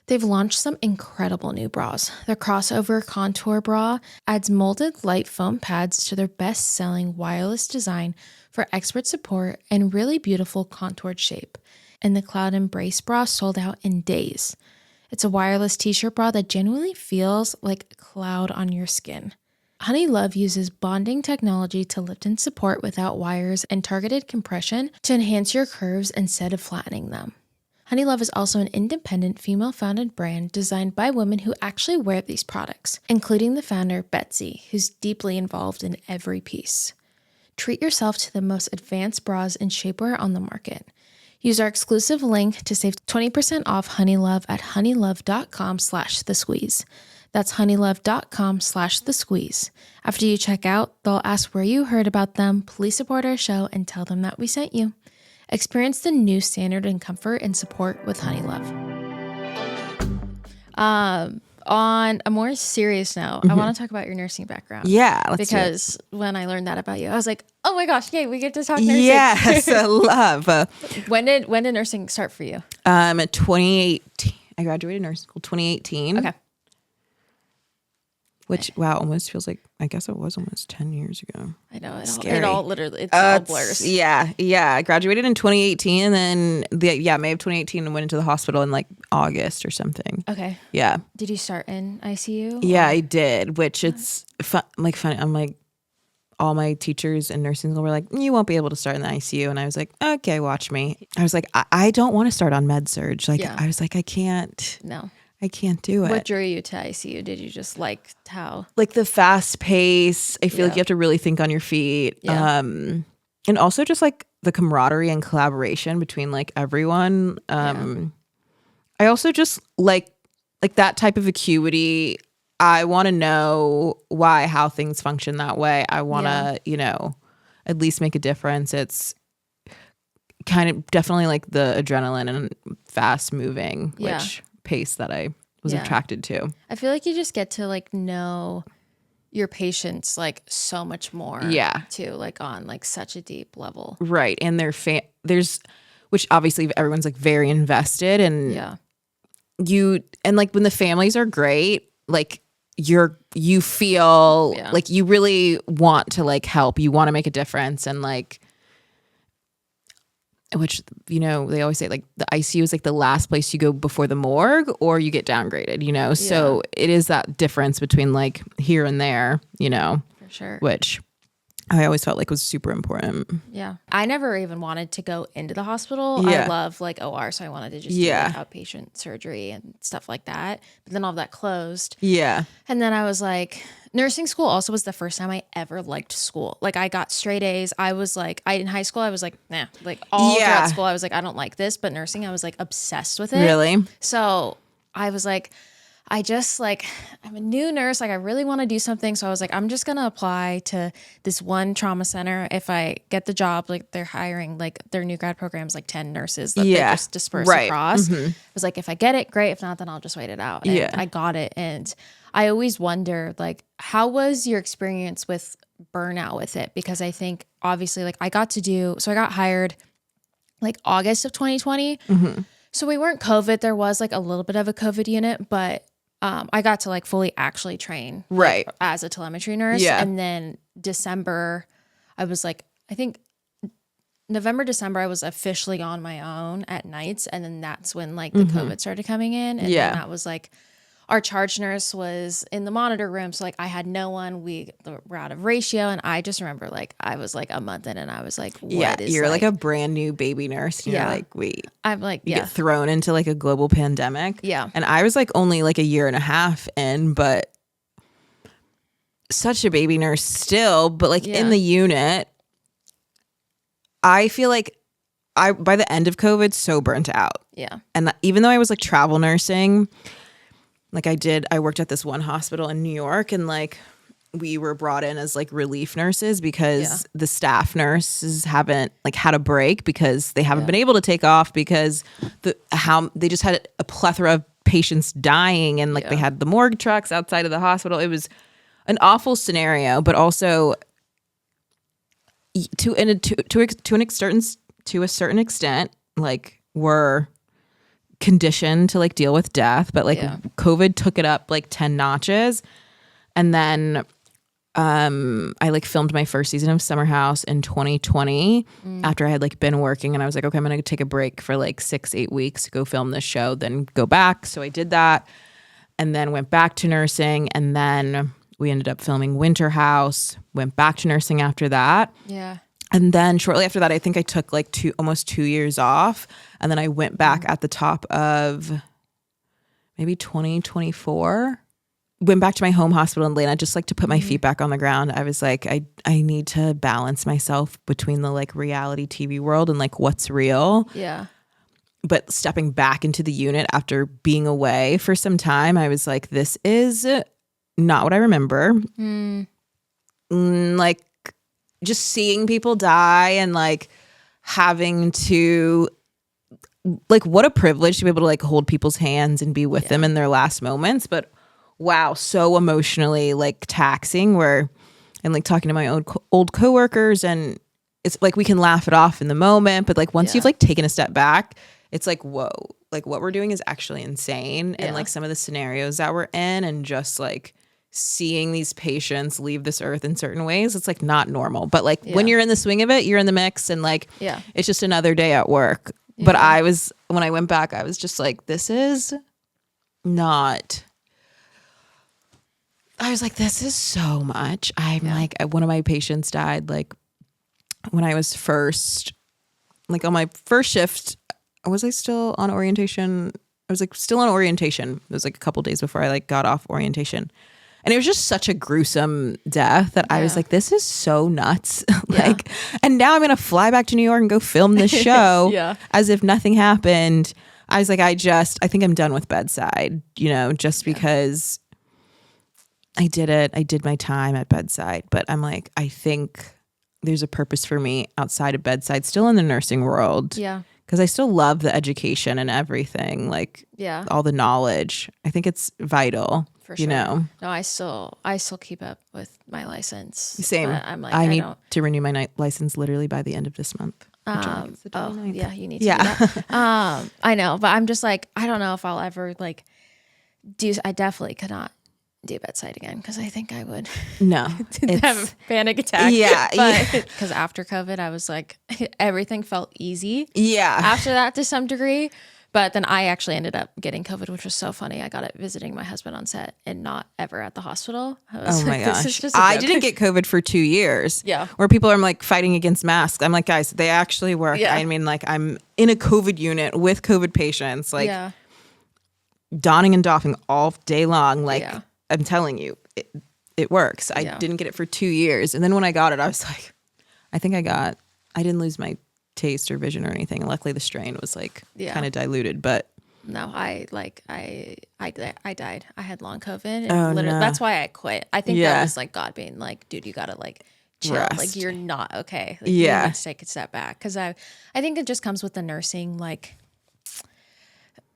C: They've launched some incredible new bras. Their crossover contour bra adds molded light foam pads to their best-selling wireless design for expert support and really beautiful contoured shape. And the Cloud Embrace bra sold out in days. It's a wireless t-shirt bra that genuinely feels like a cloud on your skin. Honeylove uses bonding technology to lift and support without wires and targeted compression to enhance your curves instead of flattening them. Honeylove is also an independent female-founded brand designed by women who actually wear these products, including the founder, Betsy, who's deeply involved in every piece. Treat yourself to the most advanced bras and shapewear on the market. Use our exclusive link to save 20% off Honeylove at honeylove.com/thesqueeze. That's honeylove.com/thesqueeze. After you check out, they'll ask where you heard about them, please support our show, and tell them that we sent you. Experience the new standard in comfort and support with Honeylove. On a more serious note, I want to talk about your nursing background.
A: Yeah, let's
C: because when I learned that about you, I was like, oh my gosh, yay, we get to talk
A: do it.
C: nursing.
A: Yes, I love.
C: When did nursing start for you?
A: 2018. I graduated nursing school 2018.
C: Okay.
A: Which, wow, almost feels like, I guess it was almost 10 years ago.
C: I know.
A: Scary.
C: It all blurs.
A: Yeah. I graduated in 2018 and then, May of 2018 and went into the hospital in like August or something.
C: Okay.
A: Yeah.
C: Did you start in ICU?
A: Yeah, I did, which it's fun. I'm like, all my teachers in nursing school were like, you won't be able to start in the ICU. And I was like, okay, watch me. I was like, I don't want to start on med surge. Like, I was like, I can't do it.
C: What drew you to ICU? Did you just like how?
A: Like the fast pace. I feel like you have to really think on your feet.
C: Yeah.
A: And also just like the camaraderie and collaboration between like everyone. I also just like that type of acuity. I want to know how things function that way. I want to, at least make a difference. It's kind of definitely like the adrenaline and fast moving, which pace that I was attracted to.
C: I feel like you just get to like know your patients like so much more.
A: Yeah.
C: Too, like on like such a deep level.
A: Right. And there's, which obviously everyone's like very invested and and like when the families are great, like you feel like you really want to like help, you want to make a difference. And like, which, they always say like the ICU is like the last place you go before the morgue or you get downgraded, so it is that difference between like here and there,
C: for sure,
A: which I always felt like was super important.
C: Yeah. I never even wanted to go into the hospital. I love like OR, so I wanted to just do like outpatient surgery and stuff like that. But then all of that closed. Yeah. And then I was like, nursing school also was the first time I ever liked school. Like I got straight A's. I was like, in high school, I was like, nah. Like all throughout school, I was like, I don't like this. But nursing, I was like obsessed with it.
A: Really?
C: So I was like, I'm a new nurse. Like I really want to do something. So I was like, I'm just going to apply to this one trauma center. If I get the job, like they're hiring like their new grad programs, like 10 nurses that they just disperse across. I was like, if I get it, great. If not, then I'll just wait it out. And I got it. And I always wonder like, how was your experience with burnout with it? Because I think obviously like I got hired like August of 2020. So we weren't COVID. There was like a little bit of a COVID unit, but I got to like fully actually train like, as a telemetry nurse. And then December, I was like, I think November, December, I was officially on my own at nights. And then that's when like the COVID started coming in. And then that was like, our charge nurse was in the monitor room. So like I had no one, we were out of ratio. And I just remember like, I was like a month in and I was like, what is
A: you're like a brand new baby nurse. You're like,
C: I'm like,
A: you get thrown into like a global pandemic. Yeah. And I was like only like a year and a half in, but such a baby nurse still, but like in the unit, I feel like by the end of COVID, so burnt out. Yeah. And even though I was like travel nursing, like I worked at this one hospital in New York and like we were brought in as like relief nurses because the staff nurses haven't like had a break because they haven't been able to take off because they just had a plethora of patients dying and like they had the morgue trucks outside of the hospital. It was an awful scenario, but also to a certain extent, like we're conditioned to like deal with death, but like COVID took it up like 10 notches. And then I like filmed my first season of Summer House in 2020 after I had like been working, and I was like, okay, I'm gonna take a break for like 6-8 weeks to go film this show, then go back. So I did that and then went back to nursing, and then we ended up filming Winter House, went back to nursing after that. Yeah. And then shortly after that, I think I took like almost 2 years off. And then I went back at the top of maybe 2024. Went back to my home hospital in Atlanta just like to put my feet back on the ground. I was like, I need to balance myself between the like reality TV world and like what's real. Yeah. But stepping back into the unit after being away for some time, I was like, this is not what I remember. Like, just seeing people die and like having to like, what a privilege to be able to like hold people's hands and be with them in their last moments. But wow, so emotionally like taxing where I'm like talking to my old coworkers and it's like we can laugh it off in the moment, but like once you've like taken a step back, it's like, whoa, like what we're doing is actually insane. And like some of the scenarios that we're in and just like seeing these patients leave this earth in certain ways, it's like not normal. But like when you're in the swing of it, you're in the mix and like it's just another day at work. But when I went back, I was just like, this is so much. I'm like, one of my patients died like when I was first, like on my first shift, was I still on orientation? I was like still on orientation. It was like a couple days before I like got off orientation. And it was just such a gruesome death that I was like, this is so nuts. Like, and now I'm going to fly back to New York and go film this show as if nothing happened. I was like, I think I'm done with bedside, you know, just because I did it. I did my time at bedside, but I'm like, I think there's a purpose for me outside of bedside, still in the nursing world. Yeah. Because I still love the education and everything, like all the knowledge. I think it's vital. For sure. You know?
C: No, I still keep up with my license.
A: Same. I'm like, I need to renew my license literally by the end of this month.
C: You need to do that. I know, but I'm just like, I don't know if I'll ever like I definitely could not do bedside again because I think I would have a panic attack. But because after COVID, I was like, everything felt easy. After that, to some degree. But then I actually ended up getting COVID, which was so funny. I got it visiting my husband on set and not ever at the hospital.
A: Oh my gosh. I didn't get COVID for 2 years. Yeah. Where people are like fighting against masks. I'm like, guys, they actually work. Yeah. I mean, like I'm in a COVID unit with COVID patients, like donning and doffing all day long. Like I'm telling you, it works. I didn't get it for 2 years. And then when I got it, I was like, I didn't lose my taste or vision or anything. Luckily the strain was like kind of diluted, but
C: no, I died. I had long COVID and that's why I quit. I think that was like God being like, dude, you gotta like chill. Rest. Like you're not okay. Like, you need to take a step back. Cause I think it just comes with the nursing like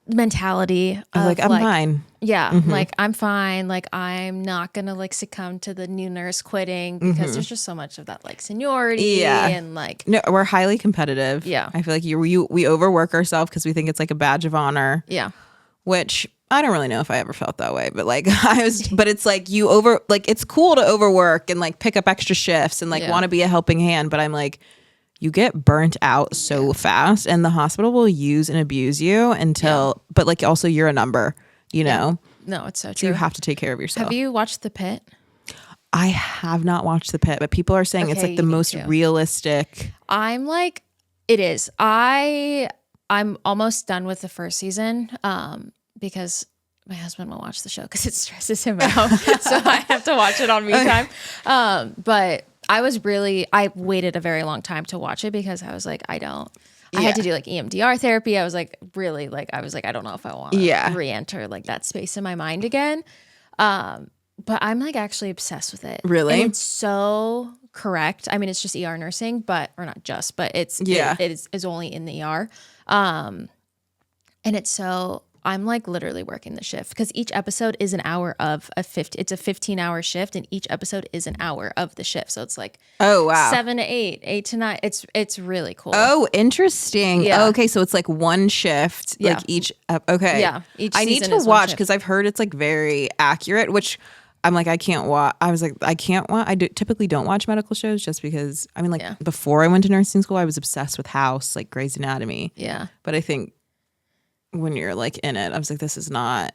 C: mentality of
A: like I'm fine.
C: Yeah. Like I'm fine. Like I'm not gonna like succumb to the new nurse quitting because there's just so much of that like seniority and like
A: no, we're highly competitive. Yeah. I feel like we overwork ourselves because we think it's like a badge of honor. Yeah. Which I don't really know if I ever felt that way, but like but it's like it's cool to overwork and like pick up extra shifts and like want to be a helping hand, but I'm like, you get burnt out so fast and the hospital will use and abuse you but like also you're a number, you know?
C: No, it's so true.
A: So you have to take care of yourself.
C: Have you watched The Pit?
A: I have not watched The Pit, but people are saying it's like the most realistic.
C: I'm like, it is. I'm almost done with the first season because my husband will watch the show because it stresses him out. So I have to watch it on me time. But I waited a very long time to watch it because I was like, I had to do like EMDR therapy. I was like, really, like, I was like, I don't know if I want to re-enter like that space in my mind again. But I'm like actually obsessed with it.
A: Really?
C: And it's so correct. I mean, it's just ER nursing, but it's it is only in the ER. And it's so, I'm like literally working the shift because each episode is an hour of it's a 15-hour shift and each episode is an hour of the shift. So it's like 7 to 8, 8 to 9. It's really cool.
A: Oh, interesting. Yeah. Okay, so it's like one shift, like each okay. Yeah. I need to watch because I've heard it's like very accurate, which I'm like, I can't watch. I was like, I can't watch. Typically don't watch medical shows just because, I mean, like before I went to nursing school, I was obsessed with House, like Grey's Anatomy. Yeah. But I think when you're like in it, I was like, this is not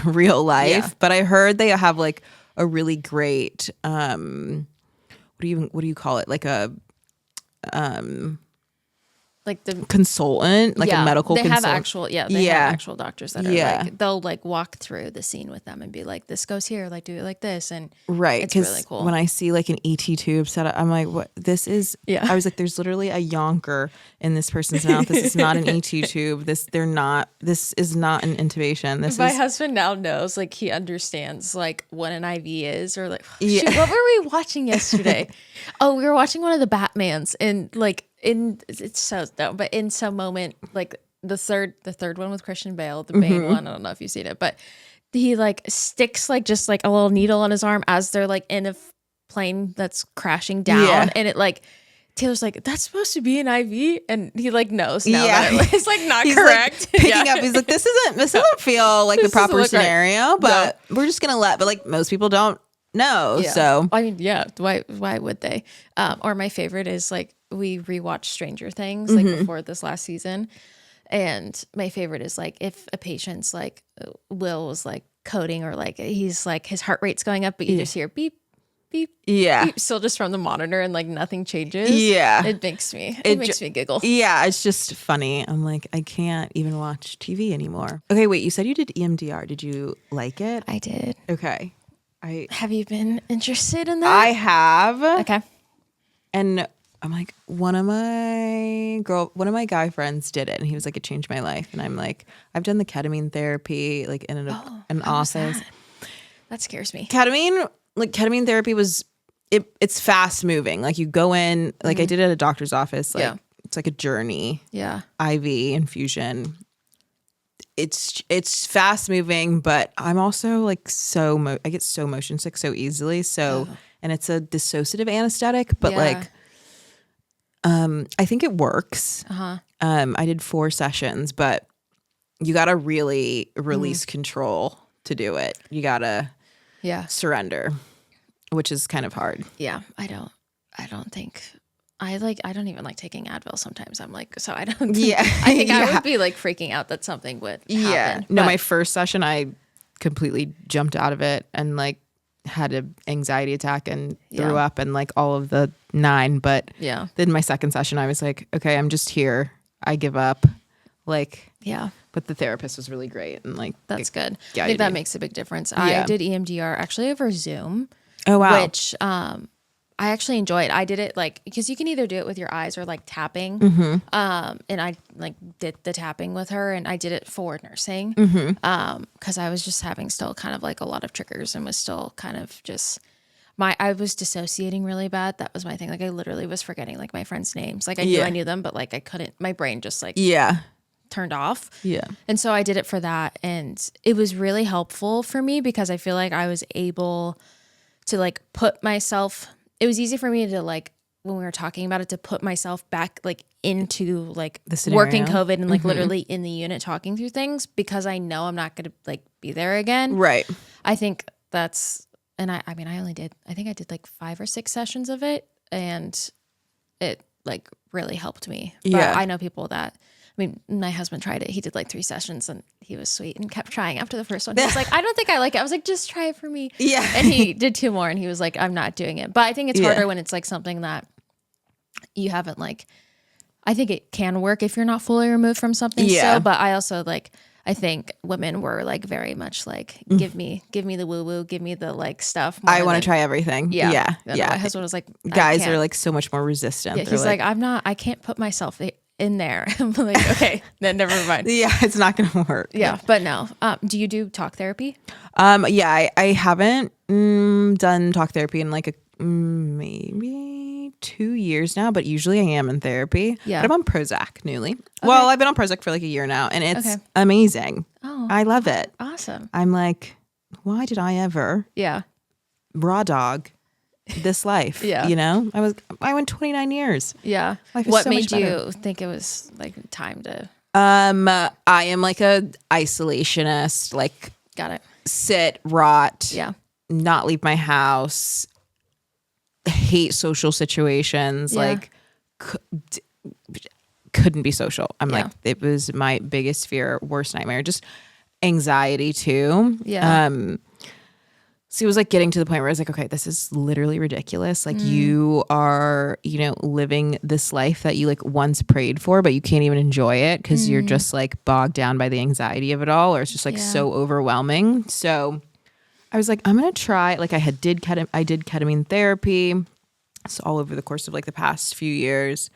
A: real life. Yeah. But I heard they have like a really great, what do you call it? Like a,
C: like the
A: consultant, like a medical consultant.
C: They have actual doctors that are like, they'll like walk through the scene with them and be like, this goes here, like do it like this. And it's really cool. When
A: I see like an ET tube set up, I'm like, what this is? Yeah. I was like, there's literally a yonker in this person's mouth. This is not an ET tube. This is not an intubation.
C: My husband now knows, like he understands like what an IV is or like, shoot, what were we watching yesterday? Oh, we were watching one of the Batmans and like, it's so dumb, but in some moment, like the third one with Christian Bale, the Bane one. I don't know if you've seen it, but he like sticks like just like a little needle on his arm as they're like in a plane that's crashing down, and it like Taylor's like, that's supposed to be an IV, and he like knows now that it's like not correct.
A: Like, picking up, he's like, this doesn't feel like the proper scenario, right. But we're just gonna but like most people don't know.
C: Yeah.
A: So
C: I mean, why would they? Or my favorite is like we rewatched Stranger Things like before this last season, and my favorite is like if a patient's like Will was like coding or like he's like his heart rate's going up, but you just hear beep. Beep, beep, still just from the monitor and like nothing changes. Yeah, it makes me giggle.
A: Yeah, it's just funny. I'm like, I can't even watch TV anymore. Okay, wait, you said you did EMDR. Did you like it?
C: I did.
A: Okay,
C: have you been interested in that?
A: I have.
C: Okay,
A: and I'm like, one of my guy friends did it, and he was like, it changed my life. And I'm like, I've done the ketamine therapy like in an office.
C: That scares me.
A: Ketamine therapy it's fast moving. Like you go in, like I did it at a doctor's office. Like it's like a journey.
C: Yeah.
A: IV infusion. It's fast moving, but I'm also like I get so motion sick so easily. So, and it's a dissociative anesthetic, but like, I think it works. I did 4 sessions, but you got to really release control to do it. You got to surrender, which is kind of hard.
C: Yeah, I don't think I don't even like taking Advil sometimes. I'm like, so I don't think, I think I would be like freaking out that something would happen.
A: No, my first session I completely jumped out of it and like had an anxiety attack and threw up and like all of the 9, but then my second session I was like, okay, I'm just here. I give up. Like but the therapist was really great and like
C: that's good. I think that makes a big difference. I did EMDR actually over Zoom.
A: Oh wow.
C: Which I actually enjoyed. I did it like because you can either do it with your eyes or like tapping. And I like did the tapping with her, and I did it for nursing. Because I was just having still kind of like a lot of triggers and was still kind of just I was dissociating really bad. That was my thing. Like I literally was forgetting like my friends' names. Like I knew them, but like I couldn't. My brain just like turned off. And so I did it for that, and it was really helpful for me because I feel like I was able to like put myself, it was easy for me to like, when we were talking about it, to put myself back like into like
A: the
C: working COVID and like literally in the unit talking through things because I know I'm not going to like be there again.
A: Right.
C: I think that's, and I mean, I think I did like 5 or 6 sessions of it, and it like really helped me. But I know people that, I mean, my husband tried it. He did like 3 sessions and he was sweet and kept trying after the first one. He was like, I don't think I like it. I was like, just try it for me. Yeah. And he did 2 more and he was like, I'm not doing it. But I think it's harder when it's like something that you haven't like, I think it can work if you're not fully removed from something. Yeah. So, but I also like, I think women were like very much like, give me the woo woo, give me the like stuff.
A: I want to try everything. Yeah.
C: My husband was like,
A: guys are like so much more resistant.
C: Yeah, he's like, I can't put myself in there. I'm like, okay, then never mind.
A: It's not gonna work.
C: Yeah, but no. Do you do talk therapy?
A: I haven't done talk therapy in like maybe 2 years now, but usually I am in therapy. Yeah, but I'm on Prozac newly. Okay. Well, I've been on Prozac for like a year now, and it's amazing. Oh, I love it.
C: Awesome.
A: I'm like, why did I ever? Raw dog this life. You know, I went 29 years.
C: What so made you think it was like time to
A: I am like a isolationist, like
C: got it,
A: sit, rot, not leave my house, hate social situations, like couldn't be social. I'm like, it was my biggest fear, worst nightmare, just anxiety too. So it was like getting to the point where I was like, okay, this is literally ridiculous. Like you are, you know, living this life that you like once prayed for, but you can't even enjoy it because you're just like bogged down by the anxiety of it all, or it's just like so overwhelming. So I was like, I'm going to try, like I did ketamine therapy. So all over the course of like the past few years,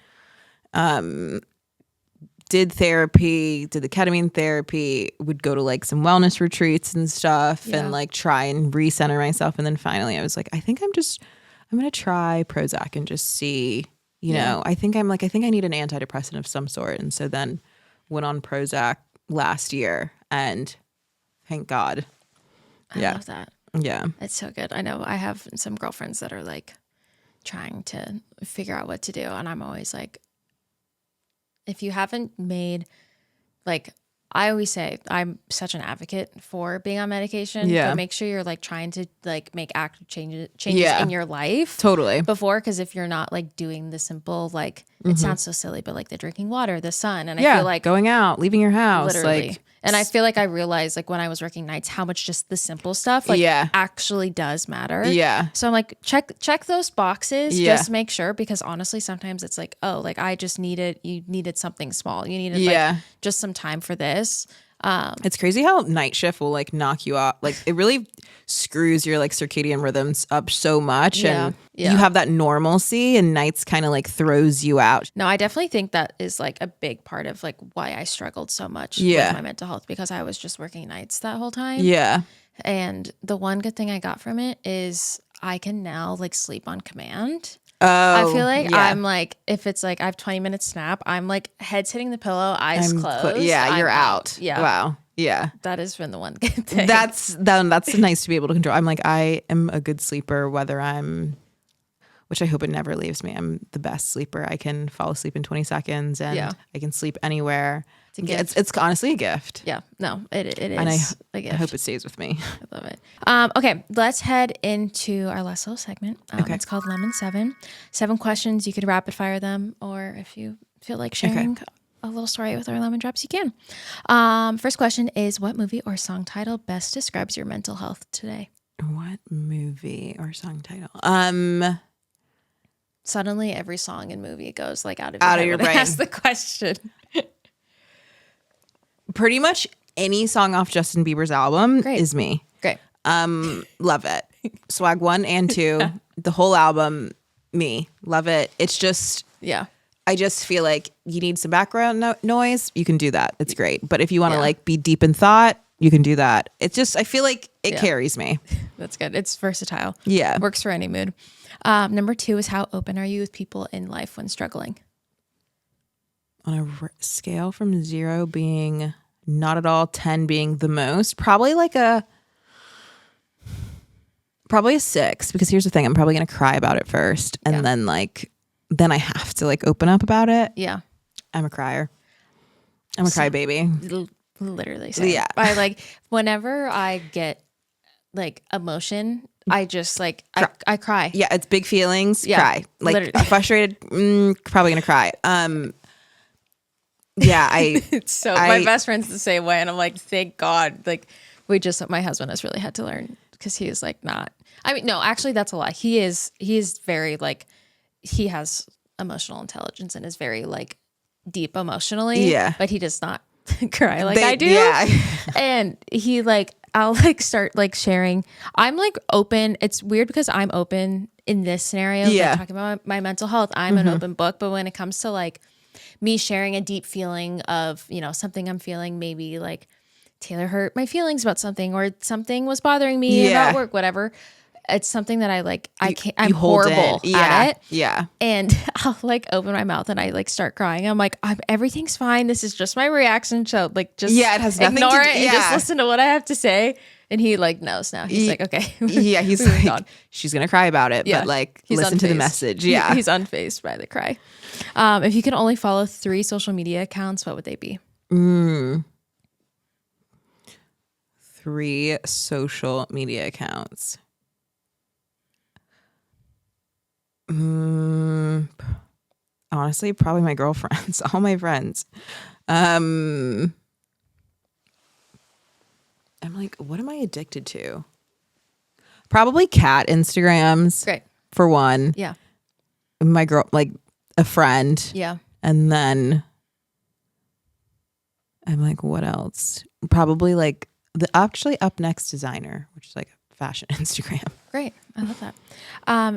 A: did therapy, did the ketamine therapy, would go to like some wellness retreats and stuff and like try and recenter myself. And then finally I was like, I think I'm going to try Prozac and just see, you know, I think I need an antidepressant of some sort. And so then went on Prozac last year, and thank God.
C: I love that.
A: Yeah.
C: It's so good. I know I have some girlfriends that are like trying to figure out what to do. And I'm always like, if you haven't made, like, I always say I'm such an advocate for being on medication, but make sure you're like trying to like make active changes in your life.
A: Totally.
C: Before, because if you're not like doing the simple, like it sounds so silly, but like the drinking water, the sun, and I feel like
A: going out, leaving your house,
C: literally.
A: like,
C: and I feel like I realized like when I was working nights how much just the simple stuff like actually does matter.
A: Yeah.
C: So I'm like check those boxes, just make sure, because honestly sometimes it's like, oh, like I just you needed something small. You needed like just some time for this.
A: It's crazy how night shift will like knock you out. Like it really screws your like circadian rhythms up so much, and you have that normalcy, and nights kind of like throws you out.
C: No, I definitely think that is like a big part of like why I struggled so much with my mental health, because I was just working nights that whole time.
A: Yeah.
C: And the one good thing I got from it is I can now like sleep on command.
A: Oh,
C: I feel like I'm like, if it's like I have 20 minutes nap, I'm like head's hitting the pillow, eyes closed.
A: You're out.
C: Yeah.
A: Wow. Yeah.
C: That has been the one good thing.
A: That's nice to be able to control. I'm like, I am a good sleeper, which I hope it never leaves me. I'm the best sleeper. I can fall asleep in 20 seconds, and I can sleep anywhere. It's honestly a gift.
C: Yeah, no, it is.
A: And
C: a gift.
A: I hope it stays with me.
C: I love it. Okay, let's head into our last little segment. It's called Lemon 7. 7 questions. You could rapid fire them, or if you feel like sharing a little story with our lemon drops, you can. First question is, what movie or song title best describes your mental health today?
A: What movie or song title?
C: Suddenly, every song and movie goes like out of your brain. Ask the question.
A: Pretty much any song off Justin Bieber's album is me.
C: Great.
A: Love it. Swag 1 and 2, the whole album, me. Love it. It's just, I just feel like you need some background noise. You can do that. It's great. But if you want to like be deep in thought, you can do that. It's just, I feel like it carries me.
C: That's good. It's versatile.
A: Yeah.
C: Works for any mood. Number 2 is, how open are you with people in life when struggling?
A: On a scale from 0 being not at all, 10 being the most, probably a 6, because here's the thing, I'm probably going to cry about it first, and then I have to like open up about it.
C: Yeah.
A: I'm a crier. I'm a crybaby.
C: Literally. Same.
A: Yeah.
C: I like, whenever I get like emotion, I just like, I cry.
A: Yeah. It's big feelings. Yeah. Cry. Like
C: literally.
A: Frustrated. Probably going to cry. Yeah.
C: My best friend's the same way. And I'm like, thank God. Like my husband has really had to learn, because he is like not, I mean, no, actually that's a lie. He is very like, he has emotional intelligence and is very like deep emotionally. Yeah. But he does not cry like I do. Yeah. And he like, I'll like start like sharing. I'm like open. It's weird because I'm open in this scenario. Like talking about my mental health. I'm an open book. But when it comes to like me sharing a deep feeling of, something I'm feeling, maybe like Taylor hurt my feelings about something, or something was bothering me about work, whatever. It's something that I like, I'm horrible at it. Yeah. And I'll like open my mouth and I like start crying. I'm like, everything's fine. This is just my reaction. So like, just
A: it has nothing
C: ignore
A: to
C: it and just listen to what I have to say. And he like knows now. He's like, okay.
A: Yeah. He's like, she's going to cry about it, but like, listen to the message. Yeah.
C: He's unfazed by the cry. If you could only follow 3 social media accounts, what would they be?
A: 3 social media accounts. Honestly, probably my girlfriends, all my friends. I'm like, what am I addicted to? Probably cat Instagrams.
C: Great.
A: For one.
C: Yeah.
A: My girl, like a friend.
C: Yeah.
A: And then I'm like, what else? Probably like the actually Up Next designer, which is like a fashion Instagram.
C: Great. I love that.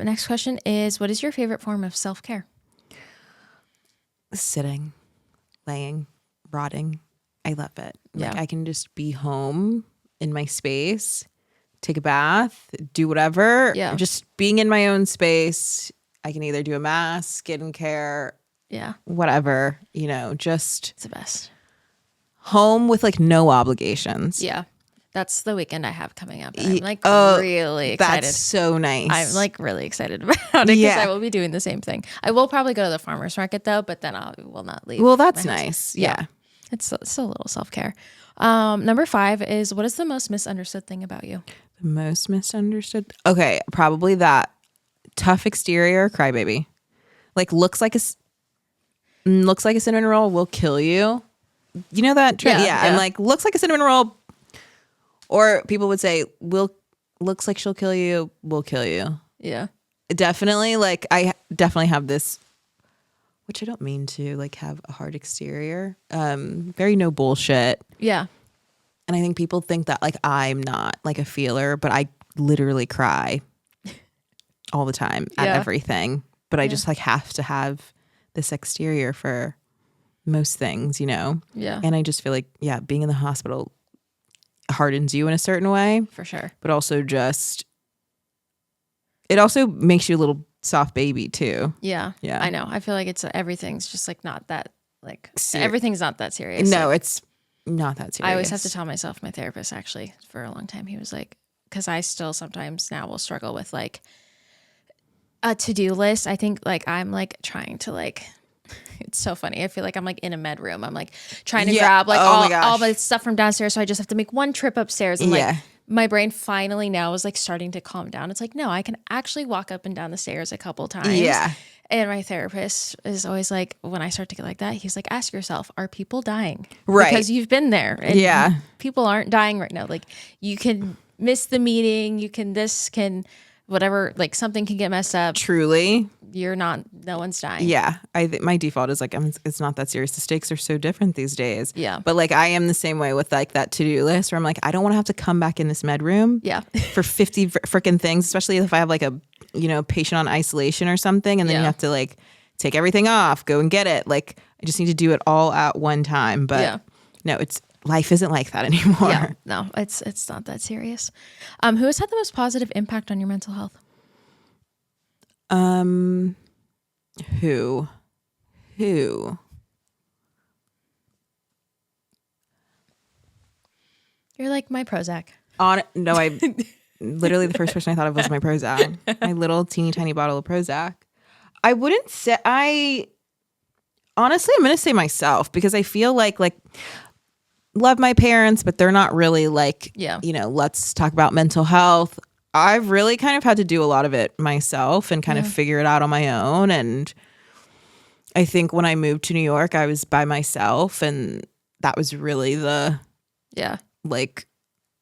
C: Next question is, what is your favorite form of self-care?
A: Sitting, laying, rotting. I love it.
C: Yeah.
A: Like I can just be home in my space, take a bath, do whatever.
C: Yeah.
A: Just being in my own space. I can either do a mask, skincare,
C: yeah,
A: whatever, just
C: it's the best.
A: home with like no obligations.
C: Yeah. That's the weekend I have coming up. And I'm like really excited.
A: That's so nice.
C: I'm like really excited about it because
A: Yeah.
C: I will be doing the same thing. I will probably go to the farmer's market though, but then I will not leave.
A: Well, that's
C: my house.
A: nice. Yeah.
C: It's a little self-care. Number 5 is, what is the most misunderstood thing about you?
A: The most misunderstood. Okay, probably that tough exterior crybaby. Like looks like a cinnamon roll will kill you. You know that? Yeah. And like looks like a cinnamon roll. Or people would say, looks like she'll kill you, will kill you.
C: Yeah.
A: Definitely. Like I definitely have this, which I don't mean to like have a hard exterior. Very no bullshit.
C: Yeah.
A: And I think people think that like I'm not like a feeler, but I literally cry all the time at everything. But I just like have to have this exterior for most things, you know?
C: Yeah.
A: And I just feel like, being in the hospital hardens you in a certain way.
C: For sure.
A: But also it also makes you a little soft baby too.
C: Yeah.
A: Yeah.
C: I know. I feel like everything's just like not that like everything's not that serious.
A: No,
C: like,
A: it's not that serious.
C: I always have to tell myself, my therapist actually for a long time, he was like, because I still sometimes now will struggle with like a to-do list. I think like I'm like trying to like, it's so funny. I feel like I'm like in a med room. I'm like trying to grab like all my stuff from downstairs. So I just have to make one trip upstairs. And like my brain finally now is like starting to calm down. It's like, no, I can actually walk up and down the stairs a couple times.
A: Yeah.
C: And my therapist is always like, when I start to get like that, he's like, ask yourself, are people dying?
A: Right.
C: Because you've been there. And people aren't dying right now. Like you can miss the meeting. You can, whatever, like something can get messed up.
A: Truly.
C: No one's dying.
A: Yeah. I think my default is like, it's not that serious. The stakes are so different these days.
C: Yeah.
A: But like, I am the same way with like that to-do list where I'm like, I don't want to have to come back in this med room for 50 freaking things, especially if I have like a, patient on isolation or something. And then you have to like take everything off, go and get it. Like, I just need to do it all at one time. But no, life isn't like that anymore.
C: Yeah, no, it's not that serious. Who has had the most positive impact on your mental health?
A: Who? You're
C: like my Prozac.
A: No, I literally the first person I thought of was my Prozac. My little teeny tiny bottle of Prozac. I wouldn't say honestly, I'm going to say myself because I feel like love my parents, but they're not really like, let's talk about mental health. I've really kind of had to do a lot of it myself and kind of figure it out on my own. And I think when I moved to New York, I was by myself and that was really like,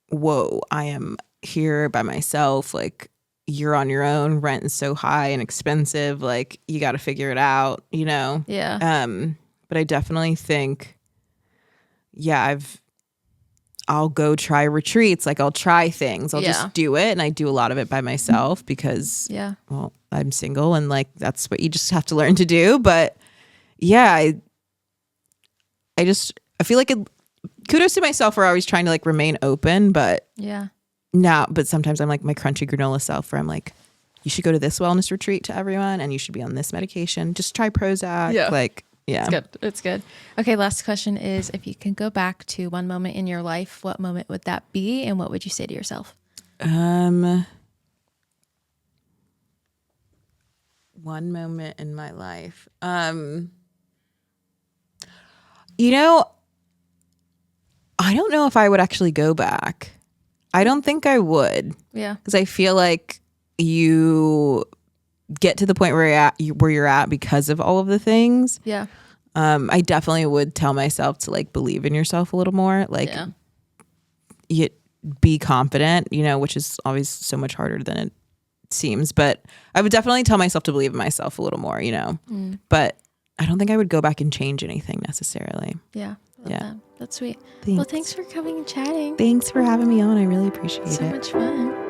A: whoa, I am here by myself. Like you're on your own. Rent is so high and expensive. Like you got to figure it out, Yeah. But I definitely think, I'll go try retreats. Like I'll try things. I'll just do it. And I do a lot of it by myself because, well, I'm single and like, that's what you just have to learn to do. But I feel like kudos to myself for always trying to like remain open. But but sometimes I'm like my crunchy granola self where I'm like, you should go to this wellness retreat to everyone and you should be on this medication. Just try Prozac. Yeah. Like, yeah.
C: It's good. Okay, last question is, if you could go back to one moment in your life, what moment would that be? And what would you say to yourself?
A: One moment in my life. I don't know if I would actually go back. I don't think I would.
C: Yeah.
A: Because I feel like you get to the point where you're at because of all of the things.
C: Yeah.
A: I definitely would tell myself to like believe in yourself a little more. Like you be confident, which is always so much harder than it seems. But I would definitely tell myself to believe in myself a little more, But I don't think I would go back and change anything necessarily.
C: Yeah. Love that. That's sweet.
A: Thanks.
C: Well, thanks for coming and chatting.
A: Thanks for having me on. I really appreciate it.
C: So much fun.